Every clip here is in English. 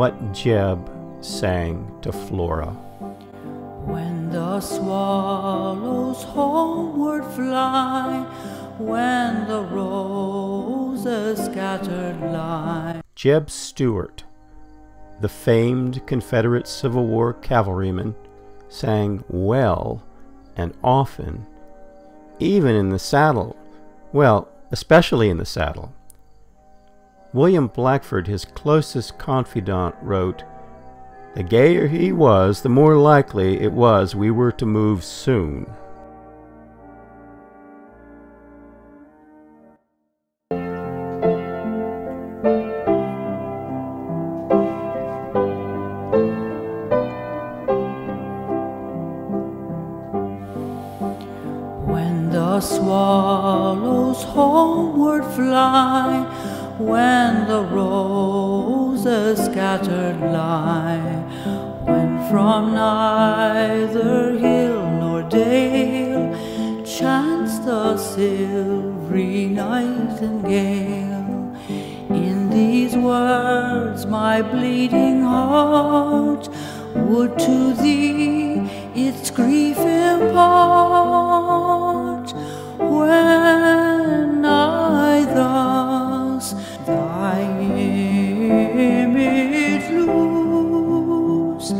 what Jeb sang to Flora. When the swallows homeward fly, when the roses scattered lie. Jeb Stuart, the famed Confederate Civil War cavalryman, sang well and often, even in the saddle. Well, especially in the saddle. William Blackford, his closest confidant, wrote, "The gayer he was, the more likely it was we were to move soon." When the swallows homeward fly, when the roses scattered lie, when from neither hill nor dale chanced the silvery nightingale, in these words my bleeding heart would to thee its grief impart. When I thus thy image lose,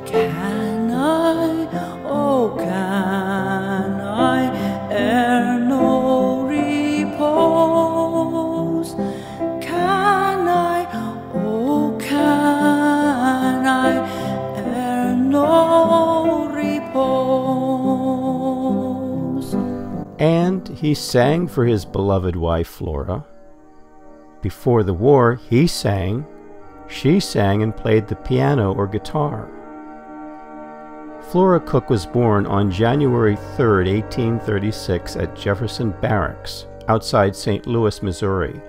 can I, oh can I e'er know repose? Can I, oh can I e'er know repose? And he sang for his beloved wife Flora. Before the war, he sang, she sang and played the piano or guitar. Flora Cook was born on January 3, 1836 at Jefferson Barracks, outside St. Louis, Missouri.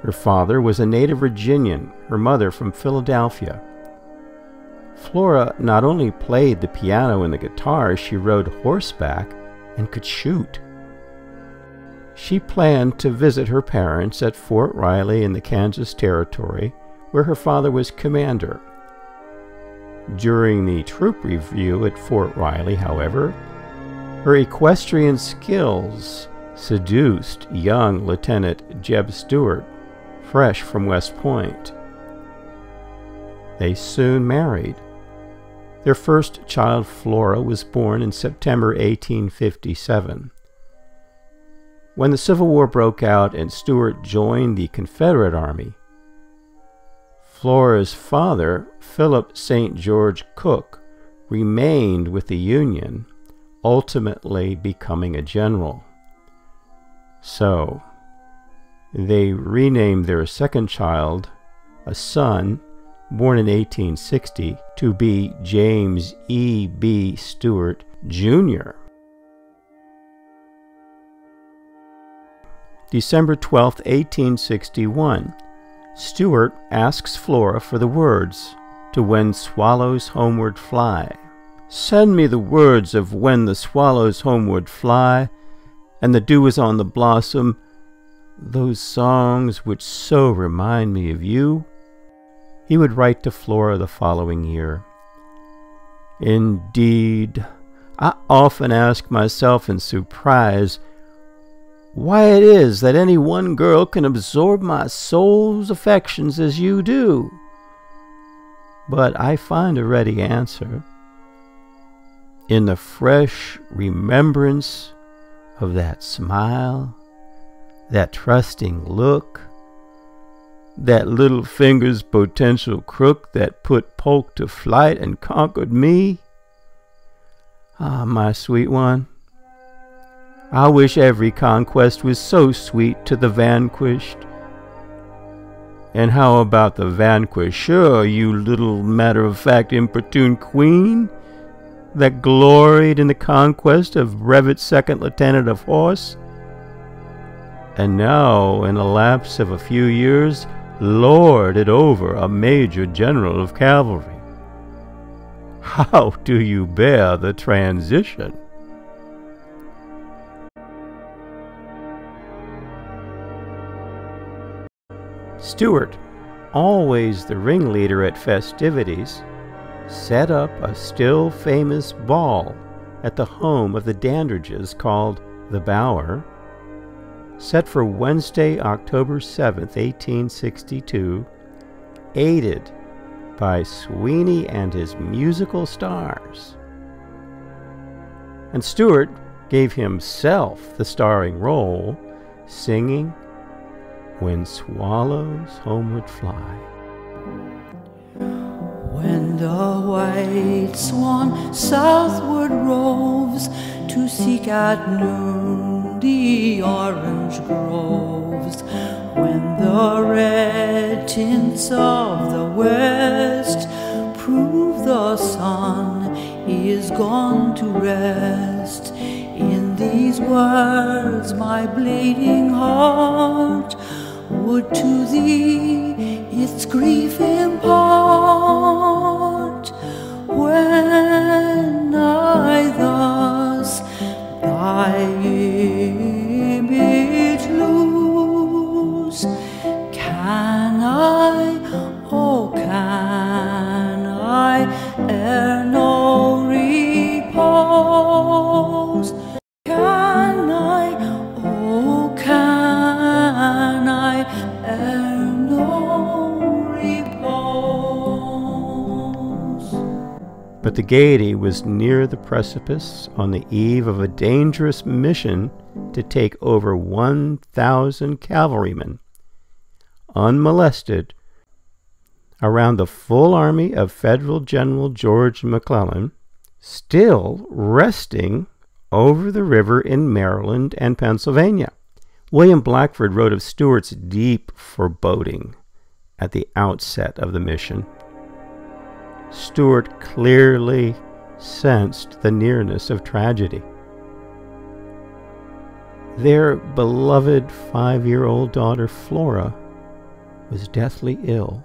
Her father was a native Virginian, her mother from Philadelphia. Flora not only played the piano and the guitar, she rode horseback and could shoot. She planned to visit her parents at Fort Riley in the Kansas Territory, where her father was commander. During the troop review at Fort Riley, however, her equestrian skills seduced young Lieutenant Jeb Stuart, fresh from West Point. They soon married. Their first child, Flora, was born in September 1857. When the Civil War broke out and Stuart joined the Confederate Army, Flora's father, Philip St. George Cook, remained with the Union, ultimately becoming a general. So, they renamed their second child, a son, born in 1860, to be James E. B. Stuart, Jr. December 12, 1861, Stuart asks Flora for the words to When Swallows Homeward Fly. Send me the words of When the Swallows Homeward Fly, and the dew is on the blossom, those songs which so remind me of you. He would write to Flora the following year. Indeed, I often ask myself in surprise why it is that any one girl can absorb my soul's affections as you do. But I find a ready answer in the fresh remembrance of that smile, that trusting look, that little finger's potential crook that put Polk to flight and conquered me. Ah, my sweet one, I wish every conquest was so sweet to the vanquished. And how about the vanquisher, you little matter-of-fact importune queen that gloried in the conquest of Brevet Second Lieutenant of Horse, and now, in a lapse of a few years, lorded over a Major General of Cavalry? How do you bear the transition? Stuart always the ringleader at festivities, set up a still famous ball at the home of the Dandridges called the Bower, set for Wednesday, October 7th, 1862, aided by Sweeney and his musical stars. And Stuart gave himself the starring role, singing When Swallows Homeward Fly. When the white swan southward roves to seek at noon the orange groves, when the red tints of the west prove the sun is gone to rest, in these words my bleeding heart would to thee its grief impart. When I thus thy image lose, can I, oh can I e'er know repose? Can I, oh can I e'er know repose? But the Gaiety was near the precipice on the eve of a dangerous mission to take over 1,000 cavalrymen, unmolested, around the full army of Federal General George McClellan, still resting over the river in Maryland and Pennsylvania. William Blackford wrote of Stuart's deep foreboding at the outset of the mission. Stuart clearly sensed the nearness of tragedy. Their beloved 5-year-old daughter Flora was deathly ill,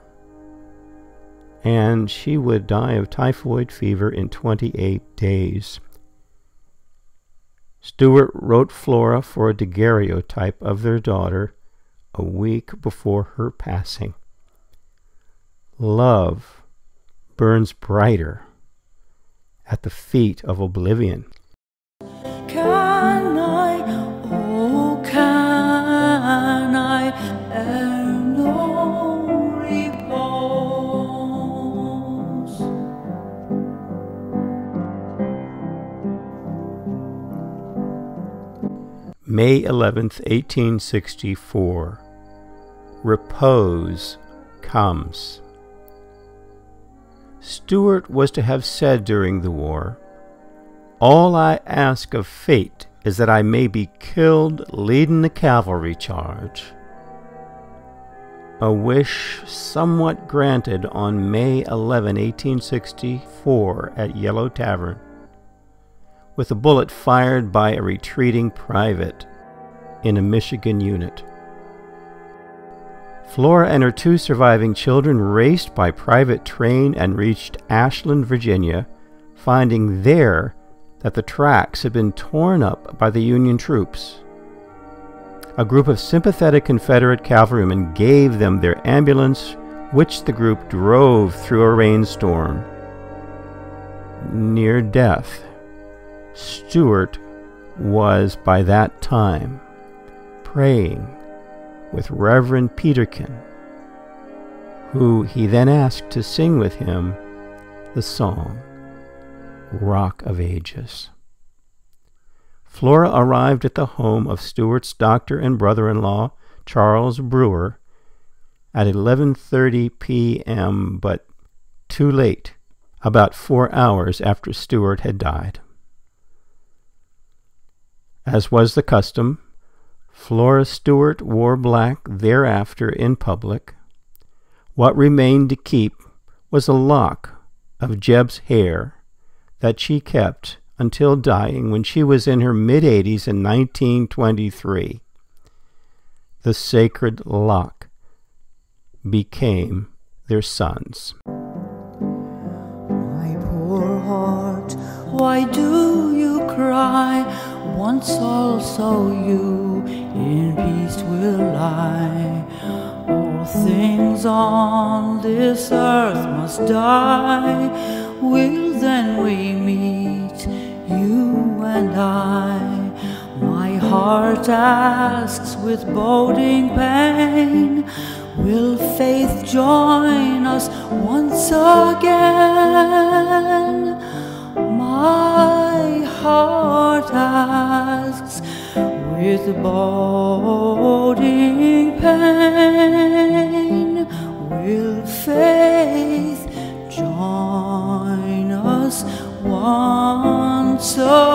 and she would die of typhoid fever in 28 days. Stuart wrote Flora for a daguerreotype of their daughter a week before her passing. Love burns brighter at the feet of oblivion. Can I, oh can I e'er know repose? May 11th, 1864. Repose comes. Stuart was to have said during the war, "All I ask of fate is that I may be killed leading the cavalry charge." A wish somewhat granted on May 11, 1864 at Yellow Tavern, with a bullet fired by a retreating private in a Michigan unit. Flora and her 2 surviving children raced by private train and reached Ashland, Virginia, finding there that the tracks had been torn up by the Union troops. A group of sympathetic Confederate cavalrymen gave them their ambulance, which the group drove through a rainstorm. Near death, Stuart was by that time praying with Reverend Peterkin, who he then asked to sing with him the song, Rock of Ages. Flora arrived at the home of Stuart's doctor and brother-in-law, Charles Brewer, at 11:30 p.m., but too late, about 4 hours after Stuart had died. As was the custom, Flora Stuart wore black thereafter in public. What remained to keep was a lock of Jeb's hair that she kept until dying when she was in her mid-80s in 1923. The sacred lock became their son's. My poor heart, why do you cry? Once also you in peace will lie. All things on this earth must die. Will then we meet, you and I? My heart asks with boding pain, will faith join us once again? My heart asks with boding pain, will faith join us once again?